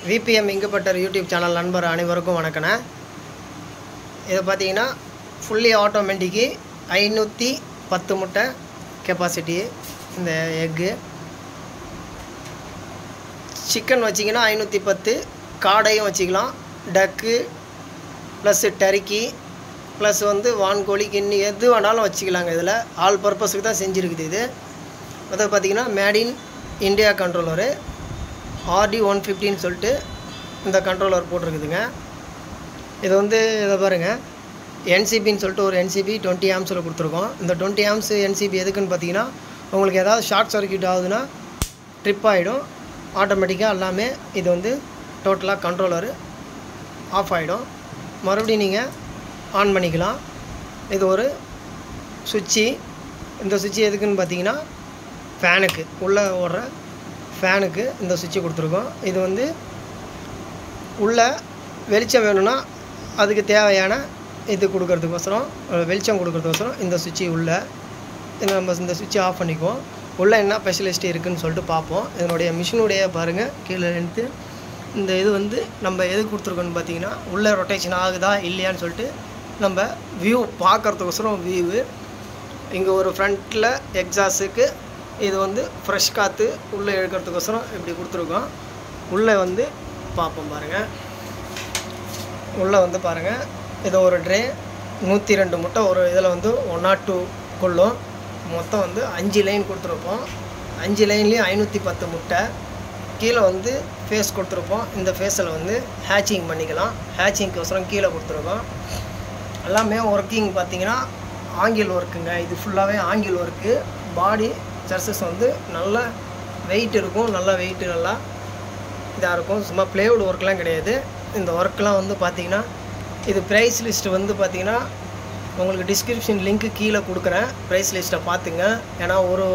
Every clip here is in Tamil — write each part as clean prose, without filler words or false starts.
VPM இங்குபட்டர் யூடியூப் சேனல் நண்பர் அனைவருக்கும் வணக்கண்ணே. இது பார்த்தீங்கன்னா ஃபுல்லி ஆட்டோமேட்டிக்கு 510 முட்டை கெப்பாசிட்டி. இந்த எக்கு சிக்கன் வச்சிங்கன்னா 510, காடையும் வச்சிக்கலாம், டக்கு ப்ளஸ் டர்க்கி ப்ளஸ் வான்கோழி கிண்ணி எது வேணாலும் வச்சுக்கலாங்க. இதில் ஆல் பர்பஸுக்கு தான் செஞ்சுருக்குது. இது அதை பார்த்தீங்கன்னா made in India controller RD150 சொல்லிட்டு இந்த கண்ட்ரோலர் போட்டிருக்குதுங்க. இது இதை பாருங்கள், NCBன்னு சொல்லிட்டு ஒரு NCB 20 ஆம்ஸில் கொடுத்துருக்கோம். இந்த 20 ஆம்ஸ் NCB எதுக்குன்னு பார்த்தீங்கன்னா, உங்களுக்கு ஏதாவது ஷார்ட் சர்க்யூட் ஆகுதுன்னா ட்ரிப் ஆகிடும், ஆட்டோமேட்டிக்காக எல்லாமே இது டோட்டலாக கண்ட்ரோலரு ஆஃப் ஆகிடும். மறுபடியும் நீங்கள் ஆன் பண்ணிக்கலாம். இது ஒரு சுவிட்சு. இந்த சுவிட்சு எதுக்குன்னு பார்த்தீங்கன்னா, ஃபேனுக்கு உள்ளே ஓடுற ஃபேனுக்கு இந்த சுவிட்சு கொடுத்துருக்கோம். இது உள்ளே வெளிச்சம் வேணும்னா அதுக்கு தேவையான இது கொடுக்கறதுக்கோசரம், வெளிச்சம் கொடுக்கறதுக்கோசரம் இந்த சுவிட்சு உள்ளே நம்ம இந்த சுவிட்சை ஆஃப் பண்ணிக்குவோம். உள்ளே என்ன ஸ்பெஷலிஸ்ட் இருக்குதுன்னு சொல்லிட்டு பார்ப்போம். இதனுடைய மிஷினுடைய பாருங்கள், கீழே எடுத்து இந்த இது நம்ம எது கொடுத்துருக்கோன்னு பார்த்தீங்கன்னா, உள்ளே ரொட்டேஷன் ஆகுதா இல்லையான்னு சொல்லிட்டு நம்ம வியூ பார்க்குறதுக்கோசரம் வியூவு. இங்கே ஒரு ஃப்ரண்ட்டில் எக்ஸாஸுக்கு இது ஃப்ரெஷ் காற்று உள்ளே எடுக்கிறதுக்கோசரம் இப்படி கொடுத்துருக்கோம். உள்ளே பார்ப்போம் பாருங்கள். உள்ளே பாருங்கள், இது ஒரு ட்ரே 102 முட்டை ஒரு இதில் 102 கொள்ளும். மொத்தம் 5 லைன் கொடுத்துருப்போம். 5 லைன்லேயும் 510 முட்டை. கீழே ஃபேஸ் கொடுத்துருப்போம். இந்த ஃபேஸில் ஹேச்சிங் பண்ணிக்கலாம். ஹேச்சிங்க்கோசரம் கீழே கொடுத்துருக்கோம். எல்லாமே ஒர்க்கிங் பார்த்தீங்கன்னா ஆங்கில் ஒர்க்குங்க. இது ஃபுல்லாகவே ஆங்கில் ஒர்க்கு. பாடி சர்சஸ் நல்லா வெயிட் இருக்கும், நல்லா வெயிட்டு நல்லா இதாக இருக்கும். சும்மா ப்ளேவுட் ஒர்க்லாம் கிடையாது. இந்த ஒர்க்லாம் பார்த்தீங்கன்னா, இது ப்ரைஸ் லிஸ்ட்டு பார்த்தீங்கன்னா உங்களுக்கு டிஸ்கிரிப்ஷன் லிங்க்கு கீழே கொடுக்குறேன். ப்ரைஸ் லிஸ்ட்டை பார்த்துங்க. ஏன்னா ஒரு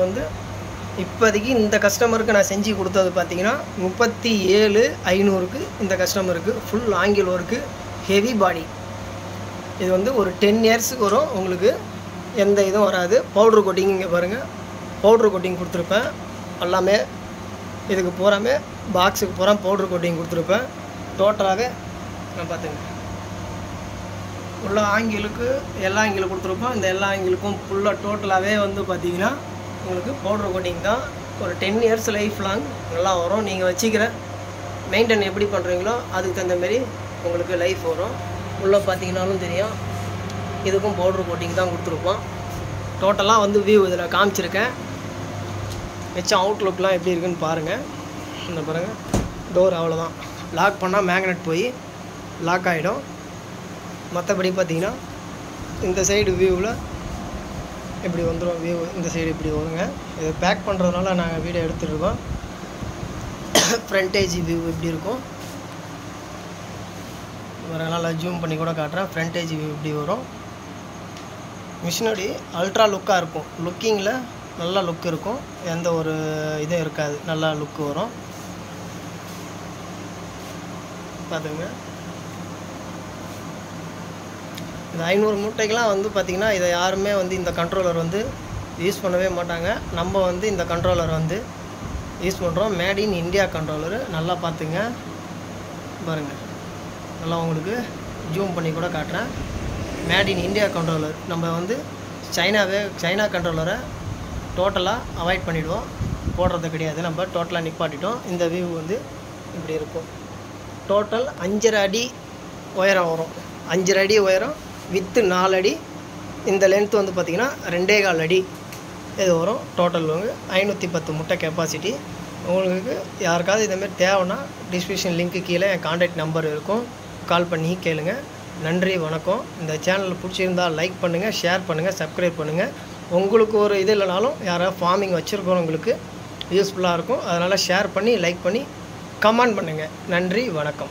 இப்போதைக்கு இந்த கஸ்டமருக்கு நான் செஞ்சு கொடுத்தது பார்த்தீங்கன்னா 37,500க்கு இந்த கஸ்டமருக்கு ஃபுல் ஆங்கில் ஒர்க்கு, ஹெவி பாடி. இது ஒரு 10 இயர்ஸுக்கு வரும். உங்களுக்கு எந்த இதுவும் வராது. பவுட்ரு கோட்டிங் இங்கே பாருங்கள், பவுட்ரு கோட்டிங் கொடுத்துருப்பேன். எல்லாமே இதுக்கு பூராமே பாக்ஸுக்கு பூரா பவுட்ரு கோட்டிங் கொடுத்துருப்பேன். டோட்டலாகவே நான் பார்த்துங்க, உள்ள ஆங்கிலுக்கு எல்லா ஆங்கிலும் கொடுத்துருப்போம். இந்த எல்லா ஆங்கிலுக்கும் ஃபுல்லாக டோட்டலாகவே பார்த்தீங்கன்னா உங்களுக்கு பவுட்ரு கோட்டிங் தான். ஒரு 10 இயர்ஸ் லைஃப் லாங் நல்லா வரும். நீங்கள் வச்சுக்கிற மெயின்டைன் எப்படி பண்ணுறீங்களோ அதுக்கு தகுந்தமாரி உங்களுக்கு லைஃப் வரும். உள்ளே பார்த்தீங்கன்னாலும் தெரியும், இதுக்கும் பவுட்ரு கோட்டிங் தான் கொடுத்துருப்போம். டோட்டலாக வியூ இதில் காமிச்சிருக்கேன். மிச்சம் அவுட்லுக்லாம் எப்படி இருக்குன்னு பாருங்கள். இந்த பாருங்கள், டோர் அவ்வளோதான். லாக் பண்ணால் மேக்னெட் போய் லாக் ஆகிடும். மற்றபடி பார்த்தீங்கன்னா இந்த சைடு வியூவில் இப்படி வந்துடும். வியூ இந்த சைடு இப்படி வருங்க. இது பேக் பண்ணுறதுனால நாங்கள் வீடியோ எடுத்துகிட்ருக்கோம். ஃப்ரண்டேஜ் வியூ இப்படி இருக்கும். நல்லா ஜூம் பண்ணி கூட காட்டுறேன். ஃப்ரண்டேஜ் வியூ இப்படி வரும். மிஷினடி அல்ட்ரா லுக்காக இருக்கும். லுக்கிங்கில் நல்லா லுக் இருக்கும். எந்த ஒரு இதுவும் இருக்காது. நல்லா லுக்கு வரும். பார்த்துங்க, இந்த 500 முட்டைக்கெலாம் பார்த்திங்கன்னா இதை யாருமே இந்த கண்ட்ரோலர் யூஸ் பண்ணவே மாட்டாங்க. நம்ம இந்த கண்ட்ரோலர் யூஸ் பண்ணுறோம். Made in India controller. நல்லா பார்த்துங்க பாருங்கள். நல்லா உங்களுக்கு ஜூம் பண்ணி கூட காட்டுறேன். Made in India controller. நம்ம சைனா கண்ட்ரோலரை டோட்டலாக அவாய்ட் பண்ணிவிடுவோம், போடுறது கிடையாது. நம்ம டோட்டலாக நிப்பாட்டிட்டோம். இந்த வியூ இப்படி இருக்கும். டோட்டல் 5.5 அடி உயரம் வரும். 5.5 அடி உயரம் வித்து 4 அடி. இந்த லென்த்து பார்த்திங்கன்னா 2.25 அடி இது வரும். டோட்டல் 510 முட்டை கெப்பாசிட்டி. உங்களுக்கு யாருக்காவது இதேமாரி தேவைன்னா டிஸ்கிரிப்ஷன் லிங்க்கு கீழே என் கான்டாக்ட் நம்பர் இருக்கும், கால் பண்ணி கேளுங்க. நன்றி, வணக்கம். இந்த சேனலில் பிடிச்சிருந்தால் லைக் பண்ணுங்கள், ஷேர் பண்ணுங்கள், சப்ஸ்கிரைப் பண்ணுங்கள். உங்களுக்கு ஒரு இது இல்லைனாலும் யாராவது ஃபார்மிங் வச்சுருக்கிறவங்களுக்கு யூஸ்ஃபுல்லாக இருக்கும். அதனால் ஷேர் பண்ணி லைக் பண்ணி கமெண்ட் பண்ணுங்கள். நன்றி, வணக்கம்.